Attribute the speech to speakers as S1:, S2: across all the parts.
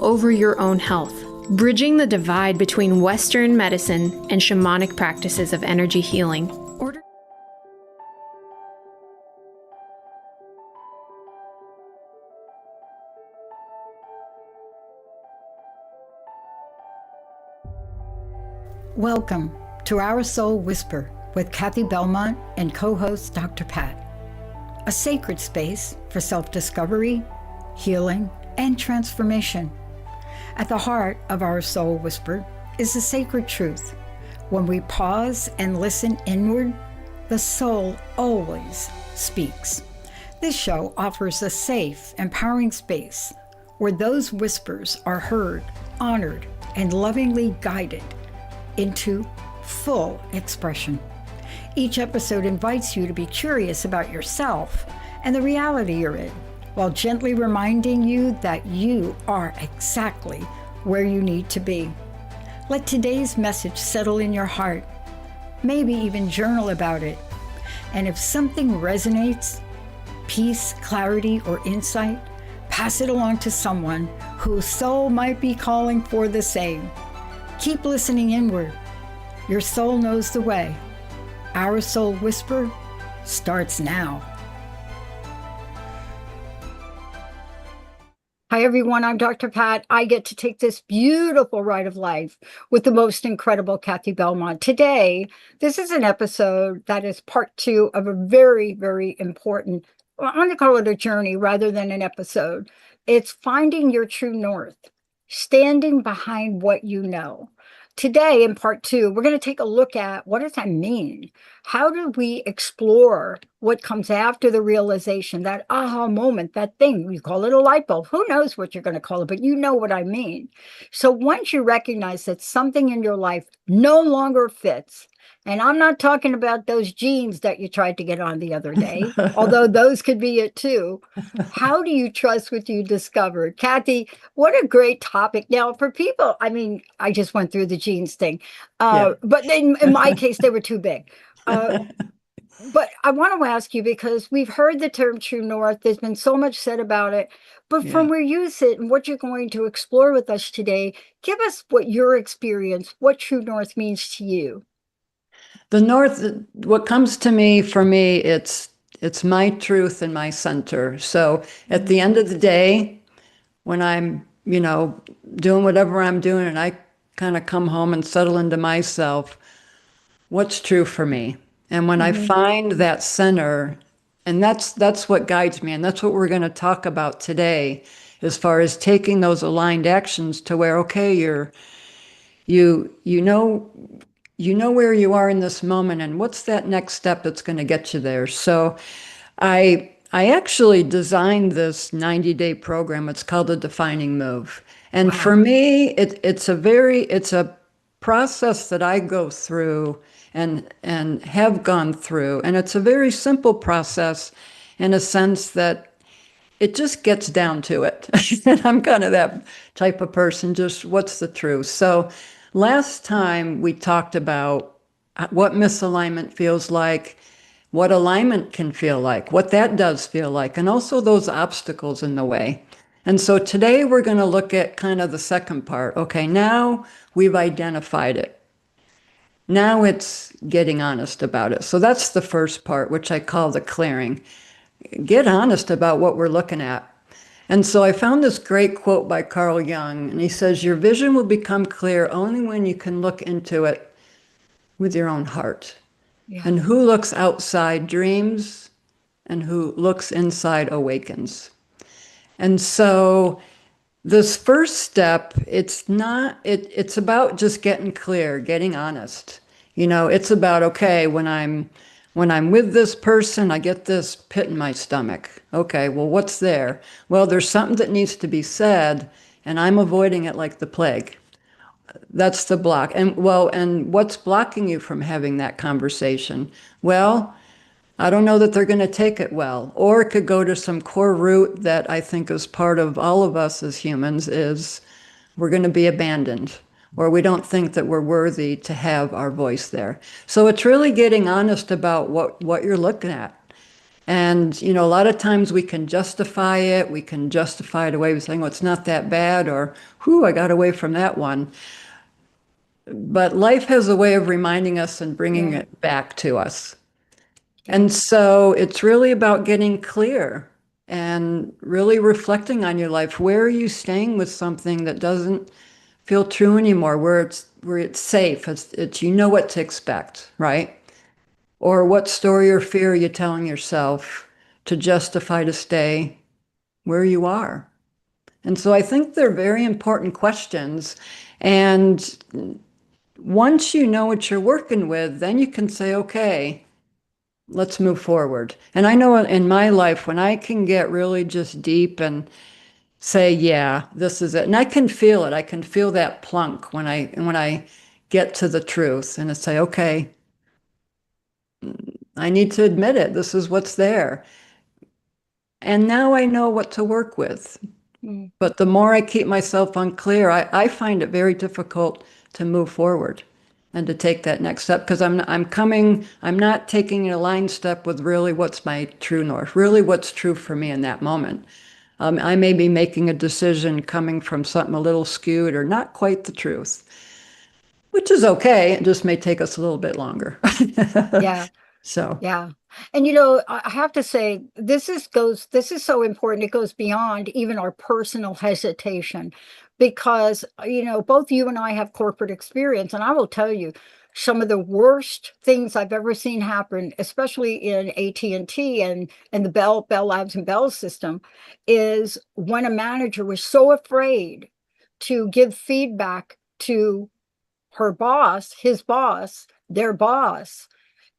S1: over your own health, bridging the divide between Western medicine and shamanic practices of energy healing.
S2: Welcome to Our Soul Whisper with Kathy Belmont and co-host Dr. Pat, a sacred space for self-discovery, healing, and transformation. At the heart of Our Soul Whisper is the sacred truth. When we pause and listen inward, the soul always speaks. This show offers a safe, empowering space where those whispers are heard, honored, and lovingly guided into full expression. Each episode invites you to be curious about yourself and the reality you're in, while gently reminding you that you are exactly where you need to be. Let today's message settle in your heart. Maybe even journal about it. And if something resonates, peace, clarity, or insight, pass it along to someone whose soul might be calling for the same. Keep listening inward. Your soul knows the way. Our Soul Whisper starts now. Hi, everyone. I'm Dr. Pat. I get to take this beautiful ride of life with the most incredible Kathy Belmont. Today, this is an episode that is part 2 of a very, very important, well, I'm going to call it a journey rather than an episode. It's finding your true north, standing behind what you know. Today, in part 2, we're going to take a look at what does that mean? How do we explore what comes after the realization, that aha moment, that thing, you call it a light bulb. Who knows what you're going to call it, but you know what I mean. So once you recognize that something in your life no longer fits, and I'm not talking about those jeans that you tried to get on the other day, although those could be it too. How do you trust what you discovered? Kathy, what a great topic. Now, for people, I mean, I just went through the jeans thing, but in my case, they were too big. But I want to ask you, because we've heard the term True North, there's been so much said about it, but from where you sit and what you're going to explore with us today, give us what your experience, what True North means to you.
S3: The North, what comes to me, for me, it's my truth and my center. So at the end of the day, when I'm, doing whatever I'm doing and I kind of come home and settle into myself, what's true for me? And when I find that center, and that's what guides me, and that's what we're going to talk about today, as far as taking those aligned actions to where, okay, you know where you are in this moment, and what's that next step that's going to get you there. So I actually designed this 90-day program. It's called the Defining Move. And for me, it's a process that I go through and have gone through. And it's a very simple process in a sense that it just gets down to it. And I'm kind of that type of person, just what's the truth. So last time we talked about what misalignment feels like, what alignment can feel like, what that does feel like, and also those obstacles in the way. And so today we're going to look at kind of the second part. Okay, now we've identified it. Now it's getting honest about it. So that's the first part, which I call the clearing. Get honest about what we're looking at. And so I found this great quote by Carl Jung, and he says, your vision will become clear only when you can look into it with your own heart. Yeah. And who looks outside dreams, and who looks inside awakens. And so this first step, it's about just getting clear, getting honest. It's about, okay, when I'm with this person, I get this pit in my stomach. Okay, well, what's there? Well, there's something that needs to be said, and I'm avoiding it like the plague. That's the block. And what's blocking you from having that conversation? Well, I don't know that they're going to take it well. Or it could go to some core root that I think is part of all of us as humans, is we're going to be abandoned, or we don't think that we're worthy to have our voice there. So it's really getting honest about what you're looking at. And, you know, a lot of times we can justify it. We can justify it away with saying, well, it's not that bad, or, whew, I got away from that one. But life has a way of reminding us and bringing
S2: Yeah.
S3: it back to us. And so it's really about getting clear and really reflecting on your life. Where are you staying with something that doesn't feel true anymore, where it's safe, it's you know what to expect, right? Or what story or fear are you telling yourself to justify to stay where you are? And so I think they're very important questions. And once you know what you're working with, then you can say, okay, let's move forward. And I know in my life, when I can get really just deep and say, yeah, this is it. And I can feel it. I can feel that plunk when I get to the truth and I say, okay, I need to admit it. This is what's there. And now I know what to work with.
S2: Mm.
S3: But the more I keep myself unclear, I find it very difficult to move forward and to take that next step because I'm not taking a line step with really what's my true north, really what's true for me in that moment. I may be making a decision coming from something a little skewed or not quite the truth, which is okay. It just may take us a little bit longer.
S2: Yeah.
S3: So,
S2: Yeah. And I have to say, this is so important. It goes beyond even our personal hesitation because, both you and I have corporate experience. And I will tell you, some of the worst things I've ever seen happen, especially in AT&T and the Bell Labs and Bell system, is when a manager was so afraid to give feedback to her boss, his boss, their boss,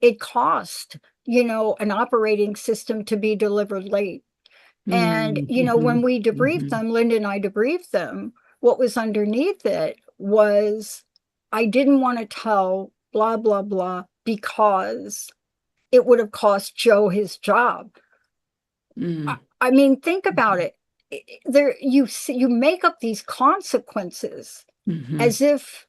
S2: it cost, an operating system to be delivered late. And, when we debriefed them, Linda and I debriefed them, what was underneath it was, I didn't want to tell blah, blah, blah, because it would have cost Joe his job. I mean, think about it. There, you make up these consequences as if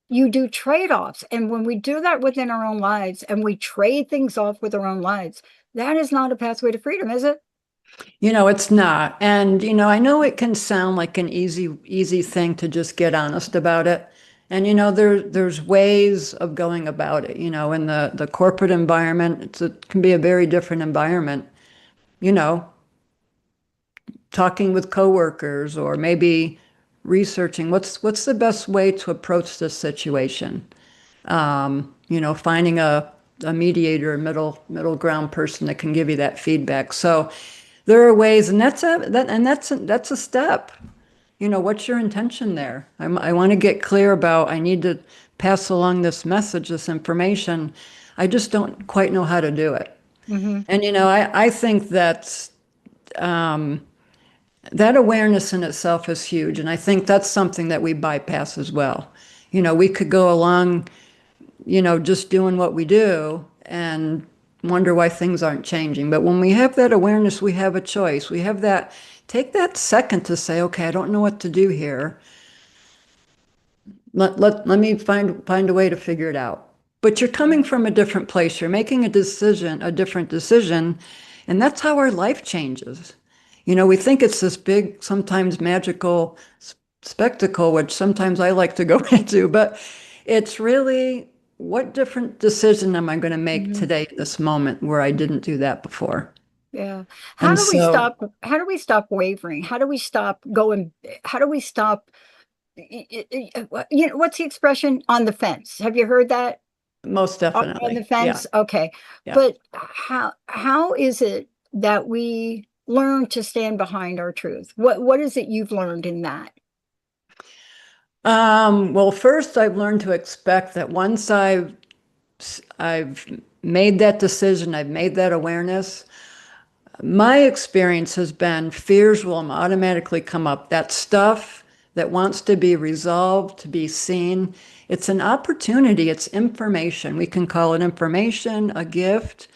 S2: you do trade-offs. And when we do that within our own lives and we trade things off with our own lives, that is not a pathway to freedom, is it?
S3: It's not. And, I know it can sound like an easy thing to just get honest about it. And, there's ways of going about it. In the corporate environment, it can be a very different environment. You know, talking with coworkers or maybe researching what's the best way to approach this situation. Finding a mediator, a middle ground person that can give you that feedback. So there are ways, and that's a step. What's your intention there? I want to get clear about, I need to pass along this message, this information. I just don't quite know how to do it. And, I think that awareness in itself is huge. And I think that's something that we bypass as well. We could go along, just doing what we do and wonder why things aren't changing. But when we have that awareness, we have a choice. We have that, take that second to say, okay, I don't know what to do here. Let me find a way to figure it out. But you're coming from a different place. You're making a different decision. And that's how our life changes. We think it's this big, sometimes magical spectacle, which sometimes I like to go into, but it's really, what different decision am I going to make today, this moment where I didn't do that before?
S2: Yeah.
S3: And so,
S2: How do we stop wavering? How do we stop going? How do we stop? What's the expression? On the fence. Have you heard that?
S3: most
S2: On the
S3: definitely. Yeah.
S2: fence? Okay.
S3: Yeah.
S2: But how is it that we learn to stand behind our truth? What is it you've learned in that?
S3: Well, first I've learned to expect that once I've made that decision, I've made that awareness, my experience has been fears will automatically come up. That stuff that wants to be resolved, to be seen, it's an opportunity, it's information. We can call it information, a gift.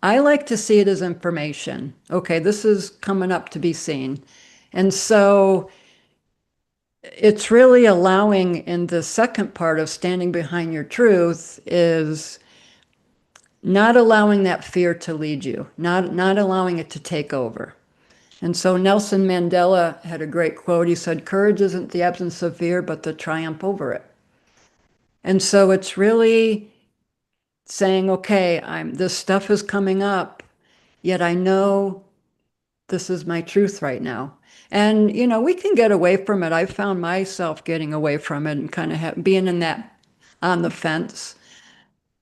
S3: I like to see it as information. Okay, this is coming up to be seen. And so it's really allowing, in the second part of standing behind your truth, is not allowing that fear to lead you, not allowing it to take over. And so Nelson Mandela had a great quote. He said, "Courage isn't the absence of fear, but the triumph over it." And so it's really saying, okay, this stuff is coming up, yet I know this is my truth right now. And, we can get away from it. I found myself getting away from it and kind of being in that on the fence.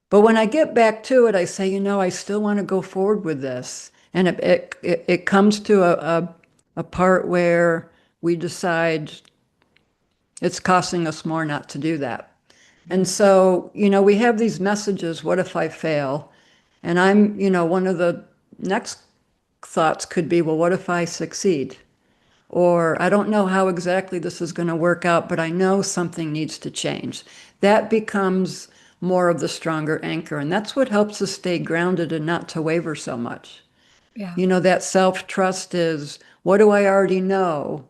S3: But when I get back to it, I say, I still want to go forward with this. And it comes to a part where we decide it's costing us more not to do that. And so, we have these messages, what if I fail? And one of the next thoughts could be, well, what if I succeed? Or I don't know how exactly this is going to work out, but I know something needs to change. That becomes more of the stronger anchor. And that's what helps us stay grounded and not to waver so much.
S2: Yeah.
S3: That self-trust is, what do I already know?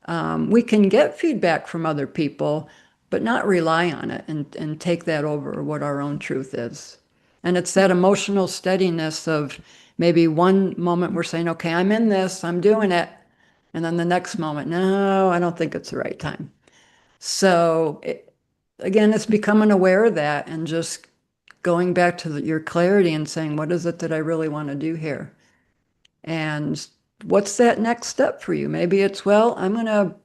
S3: We can get feedback from other people, but not rely on it and take that over what our own truth is. And it's that emotional steadiness of maybe one moment we're saying, okay, I'm in this, I'm doing it. And then the next moment, no, I don't think it's the right time. So again, it's becoming aware of that and just going back to your clarity and saying, what is it that I really want to do here? And what's that next step for you? Maybe it's, well, I'm going to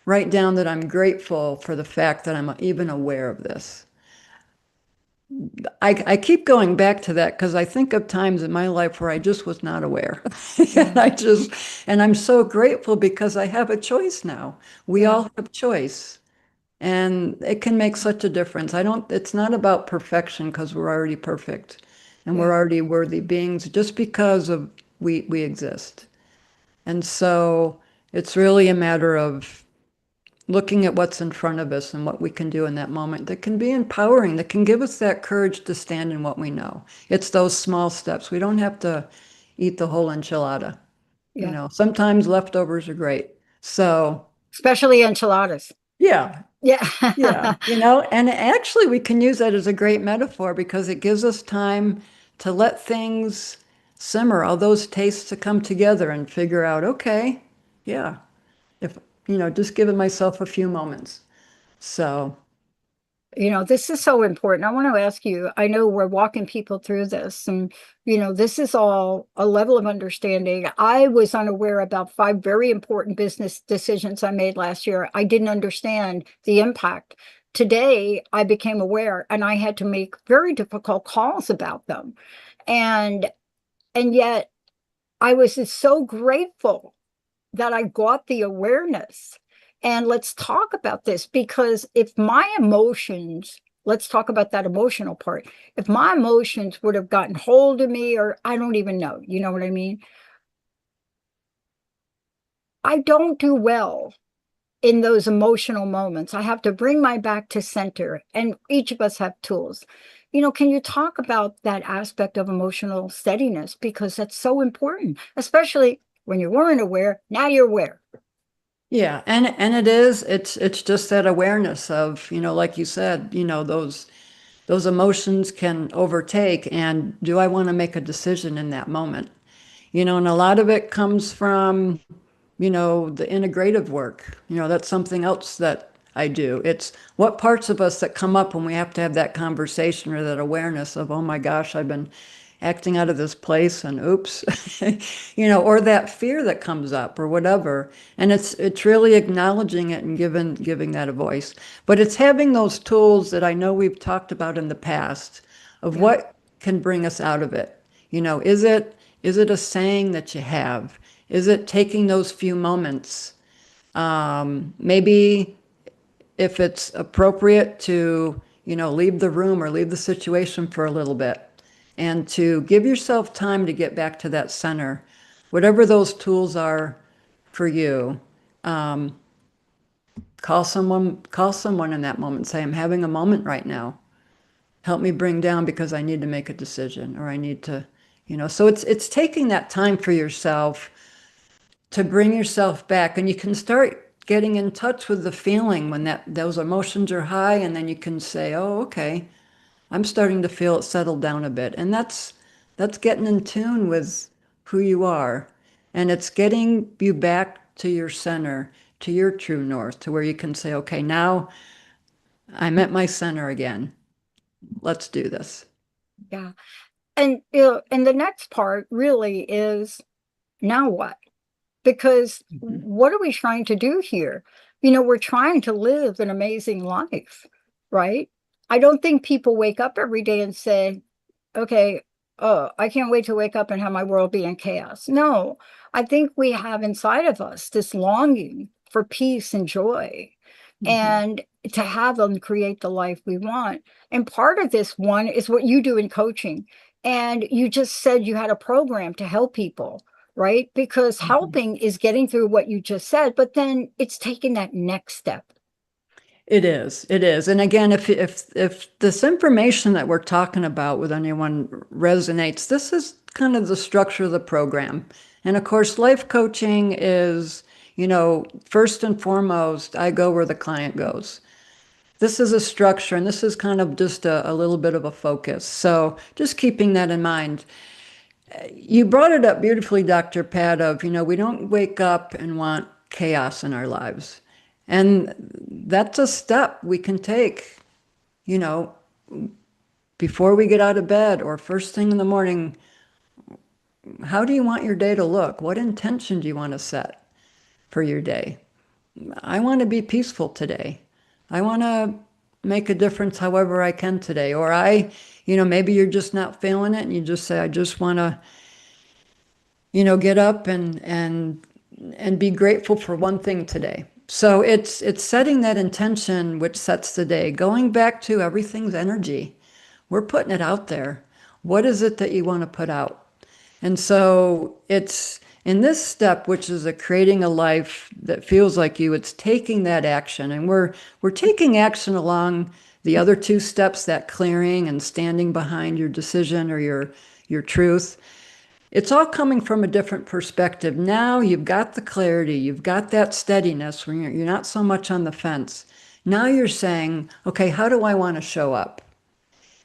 S3: write down that I'm grateful for the fact that I'm even aware of this. I keep going back to that because I think of times in my life where I just was not aware. And I'm so grateful because I have a choice now. We all have choice. And it can make such a difference. It's not about perfection because we're already perfect and we're already worthy beings just because of we exist. And so it's really a matter of looking at what's in front of us and what we can do in that moment that can be empowering, that can give us that courage to stand in what we know. It's those small steps. We don't have to eat the whole enchilada. Sometimes leftovers are great. So,
S2: Especially enchiladas.
S3: yeah.
S2: Yeah.
S3: Yeah. And actually we can use that as a great metaphor because it gives us time to let things simmer, all those tastes to come together and figure out, okay, yeah, if, just giving myself a few moments. So,
S2: This is so important. I want to ask you, I know we're walking people through this, and, this is all a level of understanding. I was unaware about 5 very important business decisions I made last year. I didn't understand the impact. Today, I became aware and I had to make very difficult calls about them. And yet I was just so grateful that I got the awareness. And let's talk about this because if my emotions, let's talk about that emotional part. If my emotions would have gotten hold of me, or I don't even know, you know what I mean? I don't do well in those emotional moments. I have to bring my back to center, and each of us have tools. Can you talk about that aspect of emotional steadiness? Because that's so important, especially when you weren't aware, now you're aware.
S3: yeah, and it's just that awareness of, like you said, those emotions can overtake, and do I want to make a decision in that moment? And a lot of it comes from, the integrative work. That's something else that I do. It's what parts of us that come up when we have to have that conversation or that awareness of, oh my gosh, I've been acting out of this place and oops, or that fear that comes up or whatever. And it's really acknowledging it and giving that a voice. But it's having those tools that I know we've talked about in the past of what can bring us out of it. Is it a saying that you have? Is it taking those few moments? Maybe if it's appropriate to, leave the room or leave the situation for a little bit and to give yourself time to get back to that center, whatever those tools are for you. Call someone in that moment. Say, I'm having a moment right now. Help me bring down because I need to make a decision or I need to, so it's taking that time for yourself to bring yourself back, and you can start getting in touch with the feeling when those emotions are high, and then you can say, oh, okay, I'm starting to feel it settle down a bit. And that's getting in tune with who you are. And it's getting you back to your center, to your true north, to where you can say, okay, now I'm at my center again. Let's do this.
S2: Yeah. And you know, and the next part really is, now what? Because
S3: Mhm.
S2: what are we trying to do here? You know, we're trying to live an amazing life, right? I don't think people wake up every day and say, okay, oh, I can't wait to wake up and have my world be in chaos. No, I think we have inside of us this longing for peace and joy,
S3: Mhm.
S2: and to have them create the life we want. And part of this one is what you do in coaching. And you just said you had a program to help people, right? Because
S3: Mhm.
S2: helping is getting through what you just said, but then it's taking that next step.
S3: It is. It is. And again, if this information that we're talking about with anyone resonates, this is kind of the structure of the program. And of course, life coaching is, first and foremost, I go where the client goes. This is a structure, and this is kind of just a little bit of a focus. So just keeping that in mind. You brought it up beautifully, Dr. Pat, of, we don't wake up and want chaos in our lives. And that's a step we can take, you know, before we get out of bed or first thing in the morning. How do you want your day to look? What intention do you want to set for your day? I want to be peaceful today. I want to make a difference however I can today. Or maybe you're just not feeling it and you just say, I just want to, get up and be grateful for one thing today. So it's setting that intention which sets the day. Going back to everything's energy. We're putting it out there. What is it that you want to put out? And so it's in this step, which is creating a life that feels like you, it's taking that action. And we're taking action along the other two steps, that clearing and standing behind your decision or your truth. It's all coming from a different perspective. Now you've got the clarity, you've got that steadiness when you're not so much on the fence. Now you're saying, okay, how do I want to show up?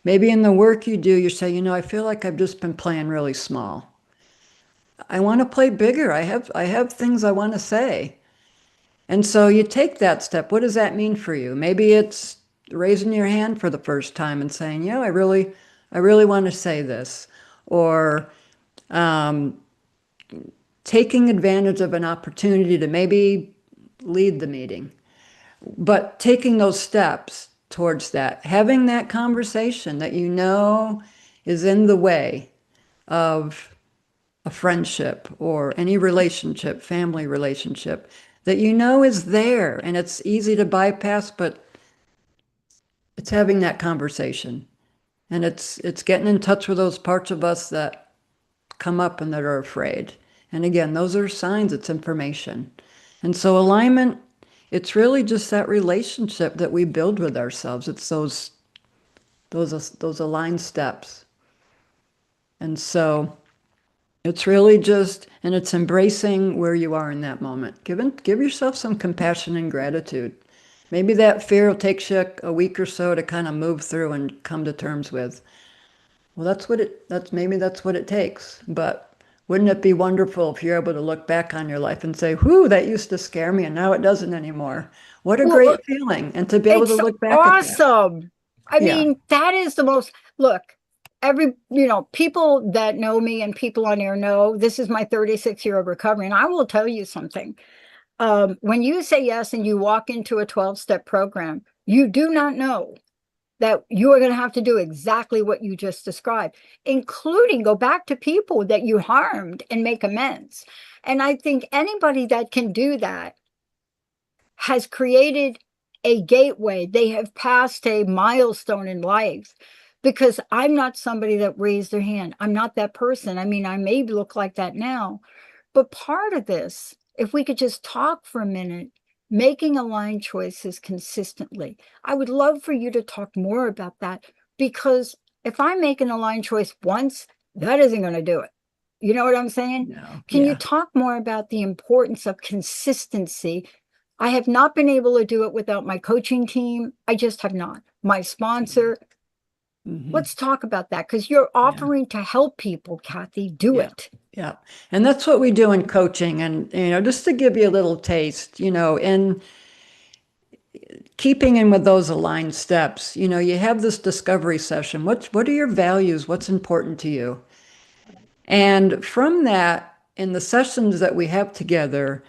S3: Maybe in the work you do, you say, I feel like I've just been playing really small. I want to play bigger. I have things I want to say. And so you take that step. What does that mean for you? Maybe it's raising your hand for the first time and saying, I really want to say this. Or um, taking advantage of an opportunity to maybe lead the meeting, but taking those steps towards that, having that conversation that is in the way of a friendship or any relationship, family relationship, that is there and it's easy to bypass, but it's having that conversation. And it's getting in touch with those parts of us that come up and that are afraid. And again, those are signs, it's information. And so alignment, it's really just that relationship that we build with ourselves. It's those aligned steps. And so it's really and it's embracing where you are in that moment. Give yourself some compassion and gratitude. Maybe that fear will take you a week or so to kind of move through and come to terms with. Well, maybe that's what it takes. But wouldn't it be wonderful if you're able to look back on your life and say, whew, that used to scare me and now it doesn't anymore. What a
S2: Well,
S3: great feeling. And to be able to
S2: it's
S3: look back at that.
S2: awesome. I
S3: Yeah.
S2: mean, that is the most, look, people that know me and people on air know this is my 36-year of recovery. And I will tell you something. When you say yes and you walk into a 12-step program, you do not know that you are going to have to do exactly what you just described, including go back to people that you harmed and make amends. And I think anybody that can do that has created a gateway. They have passed a milestone in life, because I'm not somebody that raised their hand. I'm not that person. I mean, I may look like that now, but part of this, if we could just talk for a minute, making aligned choices consistently. I would love for you to talk more about that, because if I make an aligned choice once, that isn't going to do it. You know what I'm saying?
S3: No.
S2: Can you
S3: Yeah.
S2: talk more about the importance of consistency? I have not been able to do it without my coaching team. I just have not. My sponsor, Let's talk about that because you're offering to help people, Kathy. Do
S3: Yeah.
S2: it.
S3: Yeah. And that's what we do in coaching. And, just to give you a little taste, in keeping in with those aligned steps, you have this discovery session. What are your values? What's important to you? And from that, in the sessions that we have together,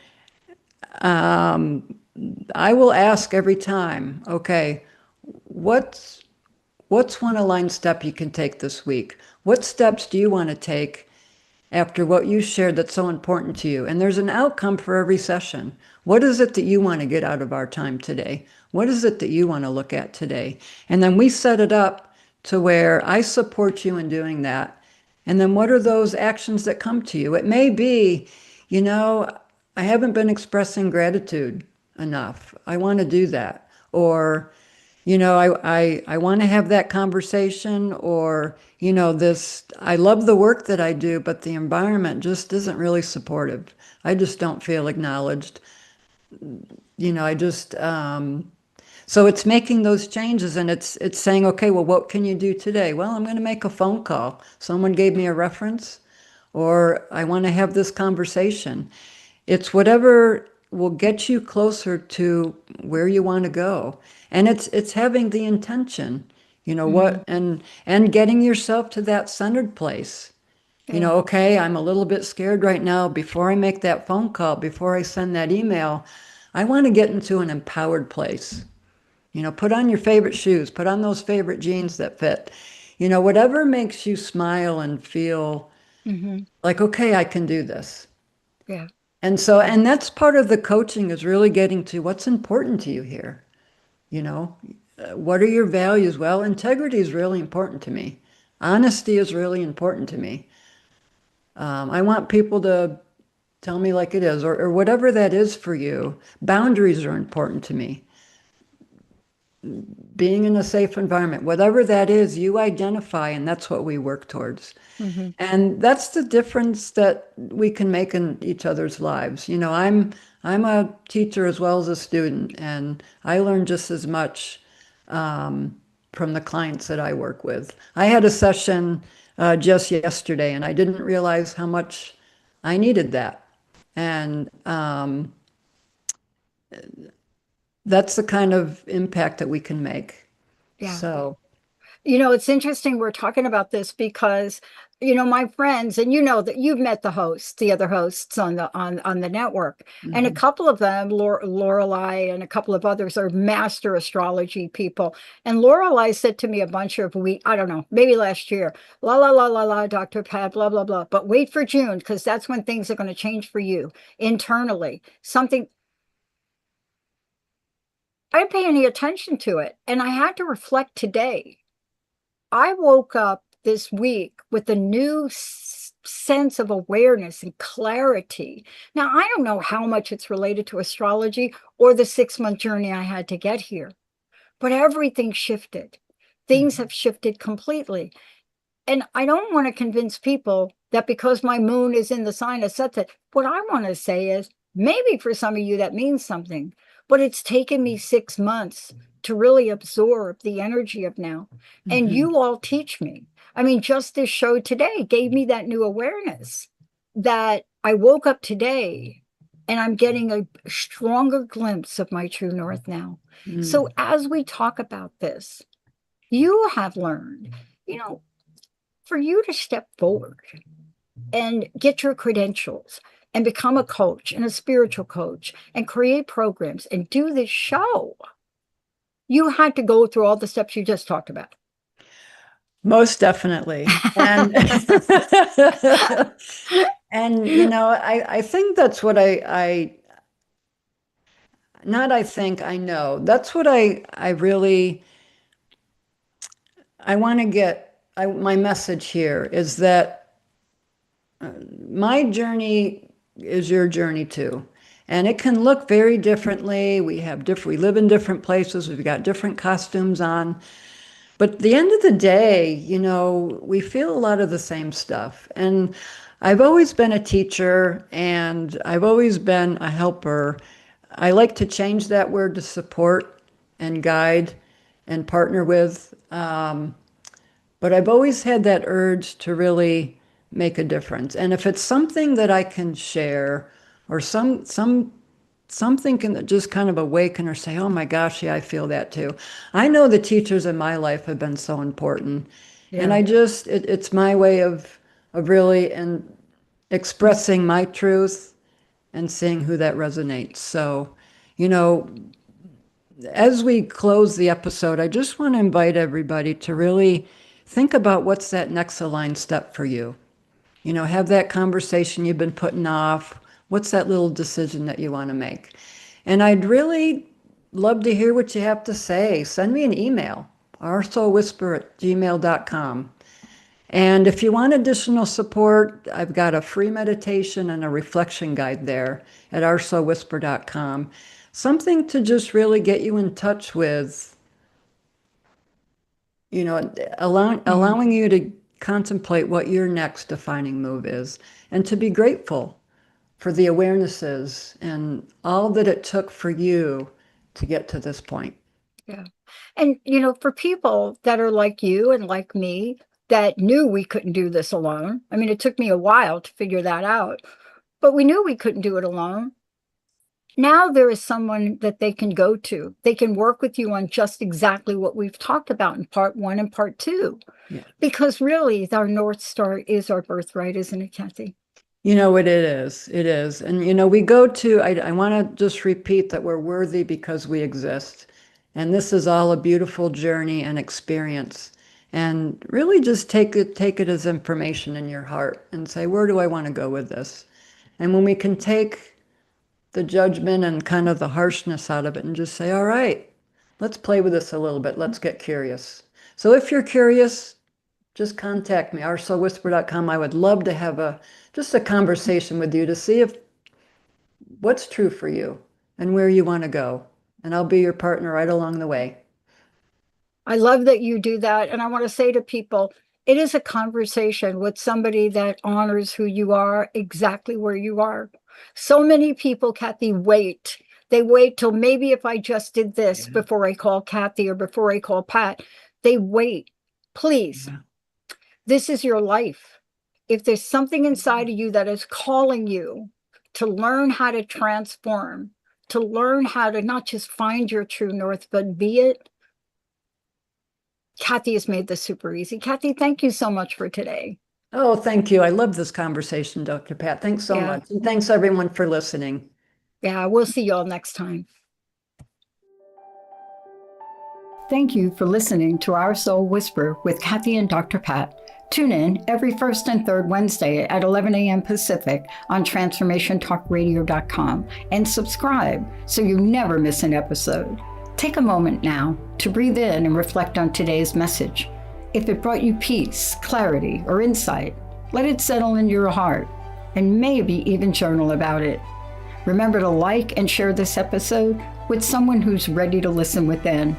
S3: I will ask every time, okay, what's one aligned step you can take this week? What steps do you want to take after what you shared that's so important to you? And there's an outcome for every session. What is it that you want to get out of our time today? What is it that you want to look at today? And then we set it up to where I support you in doing that. And then what are those actions that come to you? It may be, I haven't been expressing gratitude enough. I want to do that. Or, I want to have that conversation, or, I love the work that I do, but the environment just isn't really supportive. I just don't feel acknowledged. I just, so it's making those changes, and it's saying, okay, well, what can you do today? Well, I'm going to make a phone call. Someone gave me a reference, or I want to have this conversation. It's whatever will get you closer to where you want to go. And it's having the intention, what, and getting yourself to that centered place. Okay, I'm a little bit scared right now. Before I make that phone call, before I send that email, I want to get into an empowered place. Put on your favorite shoes, put on those favorite jeans that fit. Whatever makes you smile and feel like, okay, I can do this.
S2: Yeah.
S3: And that's part of the coaching, is really getting to what's important to you here. What are your values? Well, integrity is really important to me. Honesty is really important to me. I want people to tell me like it is, or whatever that is for you. Boundaries are important to me. Being in a safe environment, whatever that is, you identify, and that's what we work towards. And that's the difference that we can make in each other's lives. I'm a teacher as well as a student, and I learn just as much from the clients that I work with. I had a session just yesterday, and I didn't realize how much I needed that. And that's the kind of impact that we can make.
S2: Yeah.
S3: So,
S2: It's interesting we're talking about this because, my friends, and that you've met the other hosts on the network, and a couple of them, Lorelei and a couple of others, are master astrology people. And Lorelei said to me a bunch of I don't know, maybe last year, la la la la la, Dr. Pat, blah blah blah. But wait for June, because that's when things are going to change for you internally. Something. I didn't pay any attention to it, and I had to reflect today. I woke up this week with a new sense of awareness and clarity. Now, I don't know how much it's related to astrology or the 6-month journey I had to get here, but everything shifted. Things have shifted completely. And I don't want to convince people that because my moon is in the sign of Saturn, what I want to say is maybe for some of you that means something, but it's taken me 6 months to really absorb the energy of now. And you all teach me. I mean, just this show today gave me that new awareness that I woke up today and I'm getting a stronger glimpse of my true north now. So as we talk about this, you have learned, for you to step forward and get your credentials and become a coach and a spiritual coach and create programs and do this show, you had to go through all the steps you just talked about.
S3: Most definitely. And I think that's what I know. That's what I really, I want to get, my message here is that my journey is your journey too. And it can look very differently. We live in different places. We've got different costumes on. But at the end of the day, we feel a lot of the same stuff. And I've always been a teacher, and I've always been a helper. I like to change that word to support and guide and partner with. but I've always had that urge to really make a difference. And if it's something that I can share, or something can just kind of awaken or say, oh my gosh, yeah, I feel that too. I know the teachers in my life have been so important. And
S2: Yeah.
S3: it's my way of really and expressing my truth and seeing who that resonates. So, you know, as we close the episode, I just want to invite everybody to really think about what's that next aligned step for you. You know, have that conversation you've been putting off. What's that little decision that you want to make? And I'd really love to hear what you have to say. Send me an email, oursoulwhisper@gmail.com. And if you want additional support, I've got a free meditation and a reflection guide there at oursoulwhisper.com. Something to just really get you in touch with, you know, allowing you to contemplate what your next defining move is, and to be grateful for the awarenesses and all that it took for you to get to this point.
S2: Yeah. And, you know, for people that are like you and like me, that knew we couldn't do this alone. I mean, it took me a while to figure that out, but we knew we couldn't do it alone. Now there is someone that they can go to. They can work with you on just exactly what we've talked about in part 1 and part 2.
S3: Yeah.
S2: Because really, our North Star is our birthright, isn't it, Kathy?
S3: You know what it is. It is. And, you know, we go to, I want to just repeat that we're worthy because we exist. And this is all a beautiful journey and experience. And really just take it as information in your heart and say, where do I want to go with this? And when we can take the judgment and kind of the harshness out of it and just say, all right, let's play with this a little bit. Let's get curious. So if you're curious, just contact me, oursoulwhisper.com. I would love to have just a conversation with you to see if what's true for you and where you want to go. And I'll be your partner right along the way.
S2: I love that you do that. And I want to say to people, it is a conversation with somebody that honors who you are, exactly where you are. So many people, Kathy, wait. They wait till maybe if I just did this before I call Kathy or before I call Pat. They wait. Please, this is your life. If there's something inside of you that is calling you to learn how to transform, to learn how to not just find your true north, but be it, Kathy has made this super easy. Kathy, thank you so much for today.
S3: Oh, thank you. I love this conversation, Dr. Pat. Thanks so much. And thanks everyone for listening.
S2: Yeah, we'll see you all next time. Thank you for listening to Our Soul Whisper with Kathy and Dr. Pat. Tune in every first and third Wednesday at 11 a.m. Pacific on TransformationTalkRadio.com and subscribe so you never miss an episode. Take a moment now to breathe in and reflect on today's message. If it brought you peace, clarity, or insight, let it settle in your heart and maybe even journal about it. Remember to like and share this episode with someone who's ready to listen within.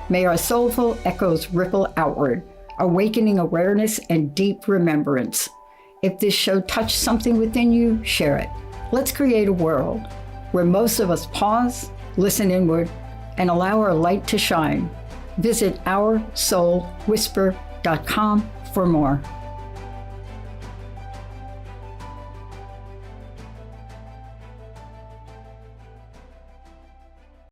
S2: May our soulful echoes ripple outward, awakening awareness and deep remembrance. If this show touched something within you, share it. Let's create a world where most of us pause, listen inward, and allow our light to shine. Visit oursoulwhisper.com for more.